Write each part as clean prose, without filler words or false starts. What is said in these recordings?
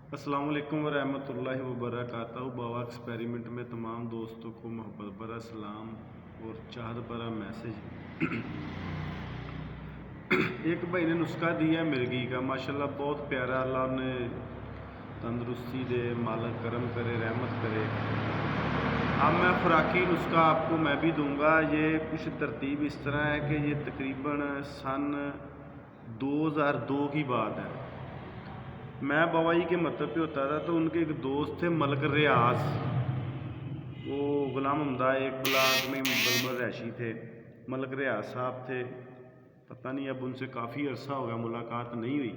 अस्सलाम वालेकुम वरहमतुल्लाहि वबरकातुहू। बाबा एक्सपेरिमेंट में तमाम दोस्तों को मोहब्बत भरा सलाम और चाहत भरा मैसेज। एक भाई ने नुस्खा दिया मिर्गी का, माशाल्लाह बहुत प्यारा। अल्लाह ने तंदुरुस्ती दे, मालिक करम करे, रहमत करे। अब मैं खुराकी नुस्खा आपको मैं भी दूंगा। ये कुछ तरतीब इस तरह है कि ये तकरीबन सन 2002 की बात है। मैं बाबा जी के मकतब पे होता था तो उनके एक दोस्त थे मलक रियाज, वो गुलाम हमदा एक ब्लाक में बलबर रैशी थे। मलक रियाज साहब थे, पता नहीं अब उनसे काफ़ी अरसा हो गया, मुलाकात नहीं हुई।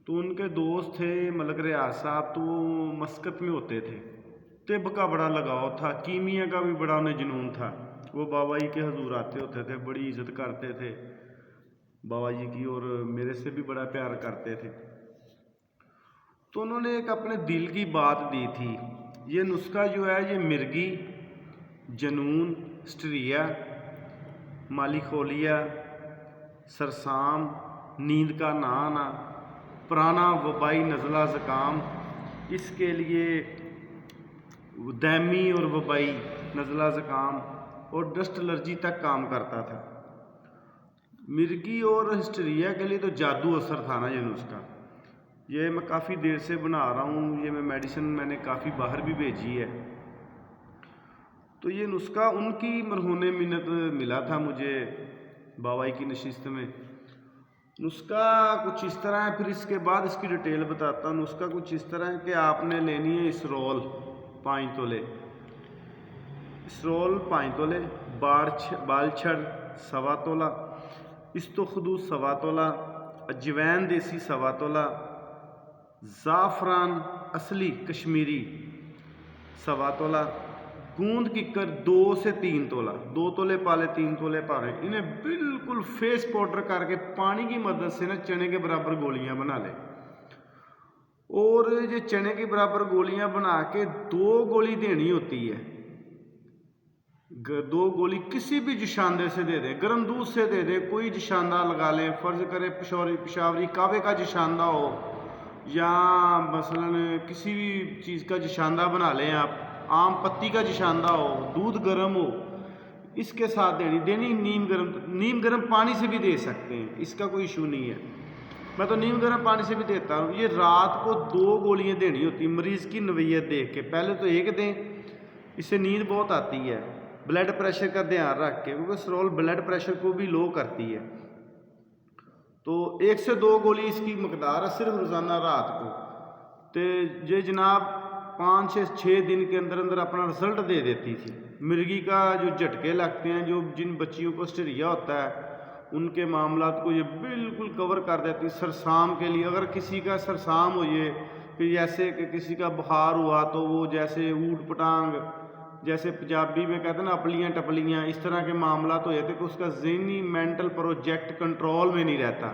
तो उनके दोस्त थे मलक रियाज साहब, तो वो मस्कत में होते थे। तिब का बड़ा लगाव था, कीमिया का भी बड़ा उन्हें जुनून था। वो बाबा जी के हजूर आते होते थे, बड़ी इज्जत करते थे बाबा जी की, और मेरे से भी बड़ा प्यार करते थे। तो उन्होंने एक अपने दिल की बात दी थी। ये नुस्खा जो है ये मिर्गी, जनून, स्ट्रिया, मालिकोलिया, सरसाम, नींद का ना आना, पुराना वबाई नज़ला ज़ुकाम, इसके लिए दैमी और वबाई नज़ला ज़ुकाम और डस्ट एलर्जी तक काम करता था। मिर्गी और हिस्टीरिया के लिए तो जादू असर था ना ये नुस्खा। ये मैं काफ़ी देर से बना रहा हूँ, ये मैं मेडिसिन मैंने काफ़ी बाहर भी भेजी है। तो ये नुस्खा उनकी मरहून मिन्नत मिला था मुझे बाबा की नशिस्त में। नुस्खा कुछ इस तरह है, फिर इसके बाद इसकी डिटेल बताता हूँ। नुस्खा कुछ इस तरह है कि आपने लेनी है इसरोल 5 तोले, इसरोल 5 तोले, बालछड़ 1.25 तोला, इस्तुखदू 1.25 तोला, अजवैन देसी 1.25 तोला, ज़ाफ़रान असली कश्मीरी 1.25 तोला, गूंद किकर 2 से 3 तोला, 2 तोले पाले 3 तोले पाले। इन्हें बिल्कुल फेस पाउडर करके पानी की मदद से ना चने के बराबर गोलियां बना ले, और ये चने के बराबर गोलियां बना के 2 गोली देनी होती है। 2 गोली किसी भी जशांदे से दे दें, गर्म दूध से दे दें, कोई जशांदा लगा लें। फ़र्ज़ करें पेशावरी कावे का जशांदा हो, या मसलन किसी भी चीज़ का जशांदा बना लें आप, आम पत्ती का जशांदा हो, दूध गर्म हो, इसके साथ देनी। नीम गर्म पानी से भी दे सकते हैं, इसका कोई इशू नहीं है। मैं तो नीम गर्म पानी से भी देता हूँ। ये रात को 2 गोलियाँ देनी होती, मरीज़ की नवीयत देख के। पहले तो एक दें, इससे नींद बहुत आती है। ब्लड प्रेशर का ध्यान रख के, क्योंकि स्ट्रोल ब्लड प्रेशर को भी लो करती है। तो 1 से 2 गोली इसकी मकदार है सिर्फ रोज़ाना रात को। तो ये जनाब 5 से 6 दिन के अंदर अंदर अपना रिजल्ट दे देती थी। मिर्गी का जो झटके लगते हैं, जो जिन बच्चियों को स्टीरिया होता है, उनके मामलात को ये बिल्कुल कवर कर देती। सरसाम के लिए अगर किसी का सरसाम हो, ये कि जैसे कि किसी का बुखार हुआ तो वो जैसे ऊट पटांग, जैसे पंजाबी में कहते हैं ना अपलियाँ टपलियाँ, इस तरह के मामला तो होते कि उसका ज़हनी मेंटल प्रोजेक्ट कंट्रोल में नहीं रहता,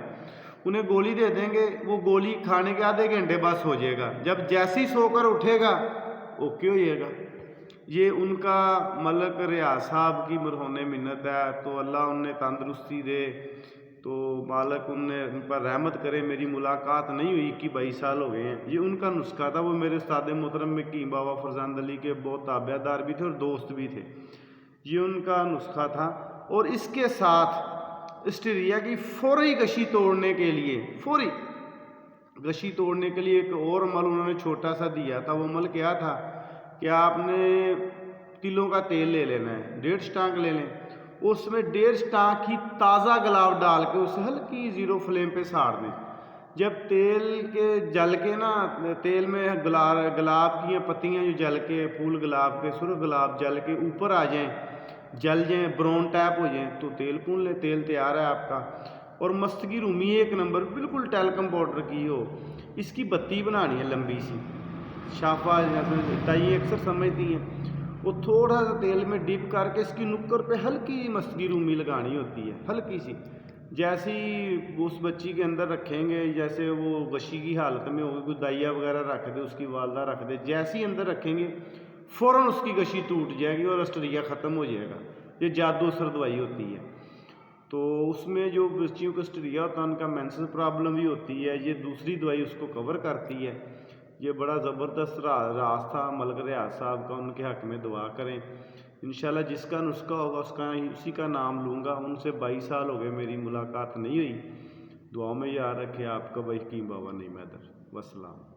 उन्हें गोली दे देंगे, वो गोली खाने के आधे घंटे बस हो जाएगा। जब जैसे ही सोकर उठेगा ओके हो जाएगा। ये उनका मलक रियाज साहब की मरहून मिन्नत है। तो अल्लाह उन्हें तंदुरुस्ती दे, तो मालिक उन पर रहमत करे। मेरी मुलाकात नहीं हुई, 21-22 साल हो गए हैं। ये उनका नुस्खा था। वो मेरे उस्ताद मोहतरम में की बाबा फरजान अली के बहुत ताबेदार भी थे और दोस्त भी थे। ये उनका नुस्खा था। और इसके साथ स्टीरिया की फौरी गशी तोड़ने के लिए, फौरी गशी तोड़ने के लिए एक और अमल उन्होंने छोटा सा दिया था। वो अमल क्या था कि आपने तिलों का तेल ले लेना है, 1.5 स्टांक ले लें, उसमें 1.5 स्टांक ही ताज़ा गुलाब डाल के उसे हल्की 0 फ्लेम पे साड़ दें। जब तेल के जल के ना, तेल में गुलाब की पत्तियाँ जो जल के, फूल गुलाब के, सुर्ख गुलाब जल के ऊपर आ जाएं, जल जाएं, ब्राउन टैप हो जाएं, तो तेल भून लें। तेल तैयार है आपका। और मस्तगी रूमी 1 नंबर बिल्कुल टेलकम पाउडर की हो, इसकी बत्ती बनानी है लंबी सी, शाफा जैसे ताई अक्सर समझती हैं। वो थोड़ा सा तेल में डिप करके इसकी नुक्कर पे हल्की मस्तगी रूमी लगानी होती है, हल्की सी। जैसे ही उस बच्ची के अंदर रखेंगे, जैसे वो गशी की हालत में होगी, कोई दाइया वगैरह रख दे, उसकी वालदा रख दे, जैसे ही अंदर रखेंगे फ़ौरन उसकी गशी टूट जाएगी और स्टीरिया ख़त्म हो जाएगा। ये जादू असर दवाई होती है। तो उसमें जो बच्चियों को स्टीरिया होता है, उनका मेंसेस प्रॉब्लम भी होती है, ये दूसरी दवाई उसको कवर करती है। یہ بڑا زبردست راز تھا ملک ریاض صاحب کا، ان کے حق میں دعا کریں انشاءاللہ۔ جس کا نسخہ ہوگا اسی کا نام لوں گا۔ ان سے 22 سال ہو گئے میری ملاقات نہیں ہوئی، دعاؤں میں یاد رکھے آپ کا بھائی حکیم بابا نعیم حیدر۔ والسلام۔